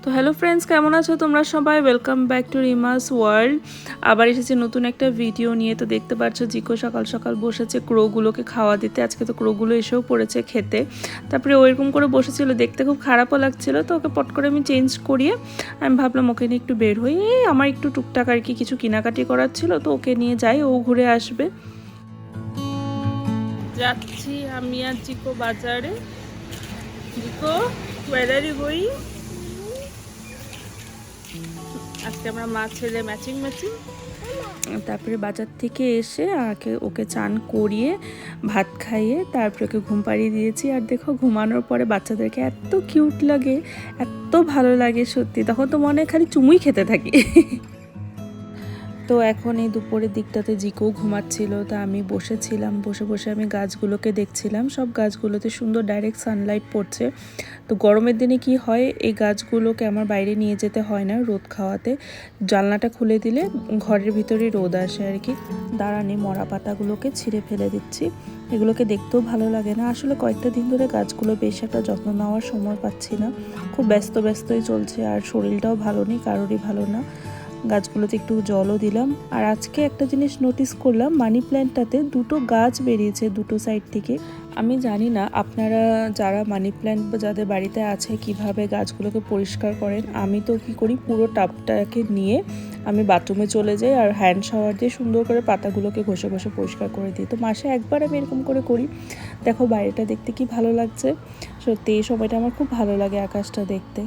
তো hello friends, কেমন আছো তোমরা সবাই? Welcome back to রিমাস world. আবার এসেছি নতুন একটা ভিডিও নিয়ে। তো দেখতে পাচ্ছ জিকো সকাল সকাল বসেছে ক্রোগুলোকে খাওয়া দিতে। আজকে তো ক্রোগুলো এসেও পড়েছে খেতে। তারপরে ওইরকম করে বসেছিল, দেখতে খুব খারাপও লাগছিল। তো ওকে পট করে আমি চেঞ্জ করিয়ে আমি ভাবলাম ওকে নিয়ে একটু বের হই। আমার একটু টুকটাক আর কি কিছু কেনাকাটি করার ছিল, তো ওকে নিয়ে যাই, ও ঘুরে আসবে। যাচ্ছি আমি আর জিকো বাজারে। জিকো, where are you going? আজকে আমরা মা ছেলে ম্যাচিং। তারপরে বাজার থেকে এসে ওকে চান করিয়ে ভাত খাইয়ে তারপরে ওকে ঘুম পাড়িয়ে দিয়েছি। আর দেখো ঘুমানোর পরে বাচ্চাদেরকে এত কিউট লাগে, এত ভালো লাগে সত্যি। তখন তো মনে হয় খালি চুমুই খেতে থাকি। তো এখন এই দুপুরের দিকটাতে জিকো ঘুমাচ্ছিল, তা আমি বসেছিলাম, বসে বসে আমি গাছগুলোকে দেখছিলাম। সব গাছগুলোতে সুন্দর ডাইরেক্ট সানলাইট পড়ছে। তো গরমের দিনে কি হয়, এই গাছগুলোকে আমার বাইরে নিয়ে যেতে হয় না রোদ খাওয়াতে। জানলাটা খুলে দিলে ঘরের ভিতরে রোদ আসে আর কি। দাঁড়ানি মরা পাতাগুলোকে ছিঁড়ে ফেলে দিচ্ছি। এগুলোকে দেখতেও ভালো লাগে না। আসলে কয়েকটা দিন ধরে গাছগুলো বেশ একটা যত্ন নেওয়ার সময় পাচ্ছি না, খুব ব্যস্তই চলছে। আর শরীরটাও ভালো নেই, কারোরই ভালো না। গাছগুলোতে একটু জলও দিলাম। আর আজকে একটা জিনিস নোটিস করলাম, মানি প্ল্যান্টটাতে দুটো গাছ বেরিয়েছে দুটো সাইড থেকে। আমি জানি না আপনারা যারা মানি প্ল্যান্ট বা যাদের বাড়িতে আছে কিভাবে গাছগুলোকে পরিষ্কার করেন। আমি তো কি করি, পুরো টাবটাকে নিয়ে আমি বাথরুমে চলে যাই আর হ্যান্ড শাওয়ার দিয়ে সুন্দর করে পাতাগুলোকে ঘষে ঘষে পরিষ্কার করে দিই। তো মাসে একবার আমি এরকম করে করি। দেখো বাইরেটা দেখতে কি ভালো লাগছে। সত্যি এই সময়টা আমার খুব ভালো লাগে আকাশটা দেখতে।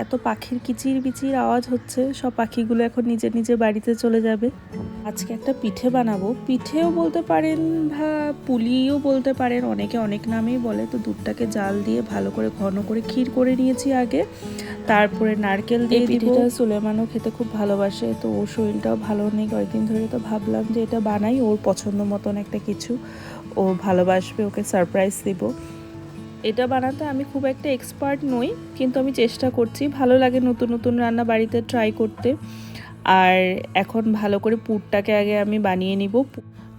এত পাখির কিচির বিচির আওয়াজ হচ্ছে, সব পাখিগুলো এখন নিজের নিজের বাড়িতে চলে যাবে। আজকে একটা পিঠে বানাবো, পিঠেও বলতে পারেন বা পুলিও বলতে পারেন, অনেকে অনেক নামেই বলে। তো দুধটাকে জাল দিয়ে ভালো করে ঘন করে ক্ষীর করে নিয়েছি আগে, তারপরে নারকেল দিয়ে দিব। পিঠেটা সুলেমানও খেতে খুব ভালোবাসে, তো ওর শরীরটাও ভালো নেই কয়েকদিন ধরে। তো ভাবলাম যে এটা বানাই, ওর পছন্দ মতন একটা কিছু, ও ভালোবাসবে, ওকে সারপ্রাইজ দিব। এটা বানাতে আমি খুব একটা এক্সপার্ট নই, কিন্তু আমি চেষ্টা করছি। ভালো লাগে নতুন নতুন রান্না বাড়িতে ট্রাই করতে। আর এখন ভালো করে পুরটাকে আগে আমি বানিয়ে নিব।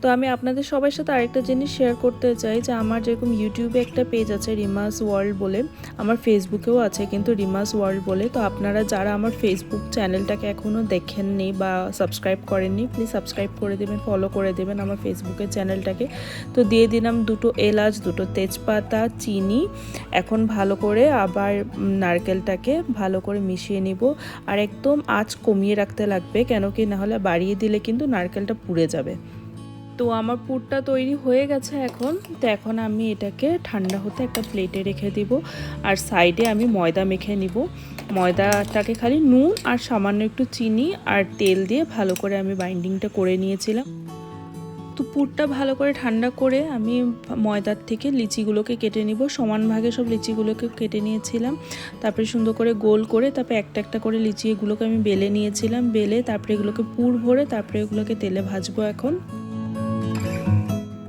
তো আমি আপনাদের সবার সাথে আরেকটা জিনিস শেয়ার করতে চাই, যে আমার যেরকম ইউটিউবে একটা পেজ আছে রিমাস ওয়ার্ল্ড বলে, আমার ফেসবুকেও আছে কিন্তু রিমাস ওয়ার্ল্ড বলে। তো আপনারা যারা আমার ফেসবুক চ্যানেলটাকে এখনও দেখেননি বা সাবস্ক্রাইব করেননি, প্লিজ সাবস্ক্রাইব করে দেবেন, ফলো করে দেবেন আমার ফেসবুকের চ্যানেলটাকে। তো দিয়ে দিলাম দুটো এলাচ, দুটো তেজপাতা, চিনি। এখন ভালো করে আবার নারকেলটাকে ভালো করে মিশিয়ে নিব। আর একদম আঁচ কমিয়ে রাখতে লাগবে, কেন কি না হলে বাড়িয়ে দিলে কিন্তু নারকেলটা পুড়ে যাবে। তো আমার পুরটা তৈরি হয়ে গেছে এখন। তো এখন আমি এটাকে ঠান্ডা হতে একটা প্লেটে রেখে দিব। আর সাইডে আমি ময়দা মেখে নিব। ময়দাটাকে খালি নুন আর সামান্য একটু চিনি আর তেল দিয়ে ভালো করে আমি বাইন্ডিংটা করে নিয়েছিলাম। তো পুরটা ভালো করে ঠান্ডা করে আমি ময়দার থেকে লিচিগুলোকে কেটে নিব। সমান ভাগে সব লিচিগুলোকে কেটে নিয়েছিলাম। তারপরে সুন্দর করে গোল করে তারপরে একটা একটা করে লিচি এগুলোকে আমি বেলে নিয়েছিলাম। বেলে তারপরে এগুলোকে পুর ভরে তারপরে এগুলোকে তেলে ভাজবো এখন।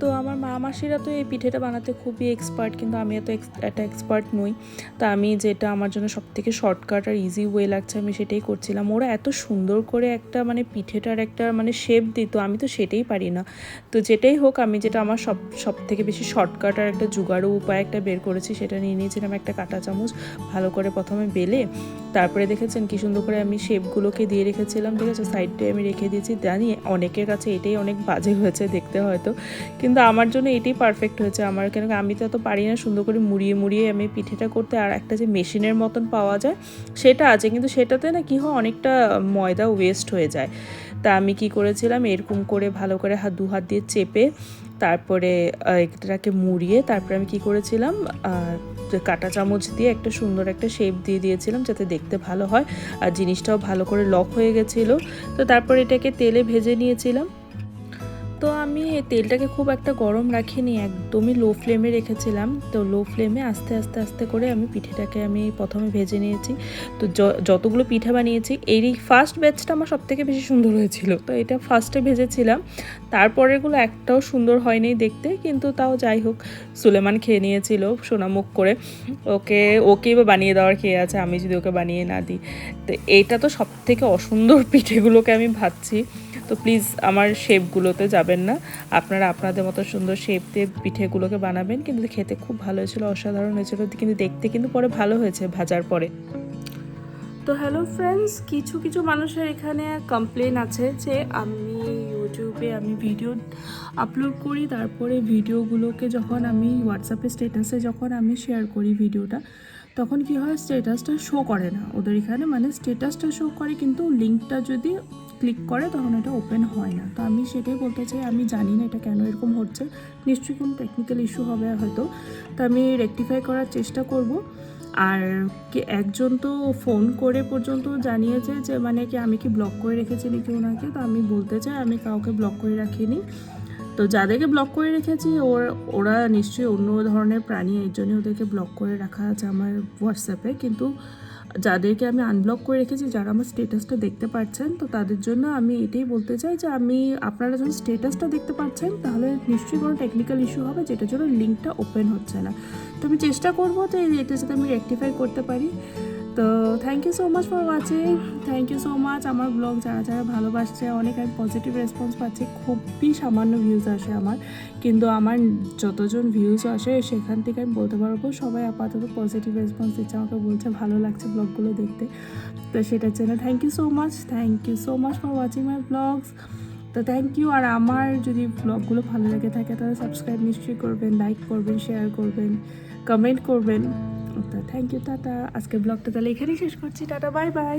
তো আমার মা মাসিরা তো এই পিঠেটা বানাতে খুবই এক্সপার্ট, কিন্তু আমি এত একটা এক্সপার্ট নই। তা আমি যেটা আমার জন্য সবথেকে শর্টকাট আর ইজি ওয়ে লাগছে আমি সেটাই করছিলাম। ওরা এত সুন্দর করে একটা মানে পিঠেটার একটা মানে শেপ দিত, আমি তো সেটাই পারি না। তো যেটাই হোক, আমি যেটা আমার সব থেকে বেশি শর্টকাট আর একটা জুগাড়ু উপায় একটা বের করেছি, সেটা নিয়ে নিয়েছিলাম একটা কাঁটা চামচ। ভালো করে প্রথমে বেলে তারপরে দেখেছেন কি সুন্দর করে আমি শেপগুলোকে দিয়ে রেখেছিলাম, ঠিক আছে, সাইডে আমি রেখে দিয়েছি। জানি অনেকের কাছে এটাই অনেক বাজে হয়েছে দেখতে হয়তো, কিন্তু আমার জন্য এটাই পারফেক্ট হয়েছে। আমার কেন আমি তো এত পারি না সুন্দর করে মুড়িয়ে আমি পিঠেটা করতে। আর একটা যে মেশিনের মতন পাওয়া যায় সেটা আছে, কিন্তু সেটাতে না কি হয়, অনেকটা ময়দা ওয়েস্ট হয়ে যায়। তা আমি কি করেছিলাম, এরকম করে ভালো করে দু হাত দিয়ে চেপে তারপরে এটাকে মুড়িয়ে তারপরে আমি কি করেছিলাম, কাঁটা চামচ দিয়ে একটা সুন্দর একটা শেপ দিয়ে দিয়েছিলাম, যাতে দেখতে ভালো হয় আর জিনিসটাও ভালো করে লক হয়ে গেছিলো। তো তারপর এটাকে তেলে ভেজে নিয়েছিলাম। তো আমি এই তেলটাকে খুব একটা গরম রাখিনি, একদমই লো ফ্লেমে রেখেছিলাম। তো লো ফ্লেমে আস্তে আস্তে আস্তে করে আমি পিঠেটাকে আমি প্রথমে ভেজে নিয়েছি। তো যতগুলো পিঠা বানিয়েছি এই ফার্স্ট ব্যাচটা আমার সবথেকে বেশি সুন্দর হয়েছিল। তো এটা ফার্স্টে ভেজেছিলাম, তারপরেগুলো একটাও সুন্দর হয়নি দেখতে, কিন্তু তাও যাই হোক, সুলেমান খেয়ে নিয়েছিল সোনামুখ করে। ওকেই বা বানিয়ে দেওয়ার খেয়ে আছে, আমি যদি ওকে বানিয়ে না দিই। তো এইটা তো সবথেকে অসুন্দর পিঠেগুলোকে আমি ভাজছি। তো প্লিজ আমার শেপগুলোতে যাবেন না, আপনারা আপনাদের মতো সুন্দর শেপ দিয়ে পিঠেগুলোকে বানাবেন, কিন্তু খেতে খুব ভালো হয়েছিল, অসাধারণ হয়েছিল, কিন্তু দেখতে কিন্তু পরে ভালো হয়েছে ভাজার পরে। তো হ্যালো ফ্রেন্ডস, কিছু কিছু মানুষের এখানে কমপ্লেন আছে যে আমি ইউটিউবে ভিডিও আপলোড করি, তারপরে ভিডিওগুলোকে যখন আমি হোয়াটসঅ্যাপে স্ট্যাটাসে যখন আমি শেয়ার করি ভিডিওটা, তখন কি হয়, স্ট্যাটাসটা শো করে না ওদের এখানে, মানে স্ট্যাটাসটা শো করে কিন্তু লিঙ্কটা যদি ক্লিক করে তখন এটা ওপেন হয় না। তো আমি সেটাই বলতে চাই, আমি জানি না এটা কেন এরকম হচ্ছে, নিশ্চয়ই কোনো টেকনিক্যাল ইস্যু হবে হয়তো, তো আমি রেকটিফাই করার চেষ্টা করব। আর কি একজন তো ফোন করে পর্যন্ত জানিয়েছে যে মানে কি আমি কি ব্লক করে রেখেছি নাকি ওনাকে, তো আমি বলতে চাই আমি কাউকে ব্লক করে রাখিনি। তো যাদেরকে ব্লক করে রেখেছি ওরা নিশ্চয়ই অন্য ধরনের প্রাণী, এর জন্য ওদেরকে ব্লক করে রাখা আছে আমার হোয়াটসঅ্যাপে। কিন্তু যাদেরকে আমি আনব্লক করে রেখেছি, যারা আমার স্টেটাসটা দেখতে পাচ্ছেন, তো তাদের জন্য আমি এটাই বলতে চাই যে আপনারা যখন স্টেটাসটা দেখতে পাচ্ছেন তাহলে নিশ্চয়ই কোনো টেকনিক্যাল ইস্যু হবে যেটার জন্য লিঙ্কটা ওপেন হচ্ছে না। তো আমি চেষ্টা করবো যে এটা যাতে আমি রেকটিফাই করতে পারি। তো thank you so much for watching, thank you so much. আমার ব্লগ যারা যারা ভালোবাসছে, অনেক আমি পজিটিভ রেসপন্স পাচ্ছি, খুবই সামান্য ভিউজ আসে আমার, কিন্তু আমার যতজন ভিউজ আসে সেখান থেকে আমি বলতে পারবো সবাই আপাতত পজিটিভ রেসপন্স দিচ্ছে, আমাকে বলছে ভালো লাগছে ব্লগগুলো দেখতে। তো সেটার জন্য thank you so much for watching my blogs. তো থ্যাংক ইউ। আর আমার যদি ব্লগগুলো ভালো লেগে থাকে তাহলে সাবস্ক্রাইব নিশ্চয়ই করবেন, লাইক করবেন, শেয়ার করবেন, কমেন্ট করবেন। তো থ্যাংক ইউ, টাটা। আজকের ব্লগটা তাহলে এখানেই শেষ করছি, টাটা, বাই বাই।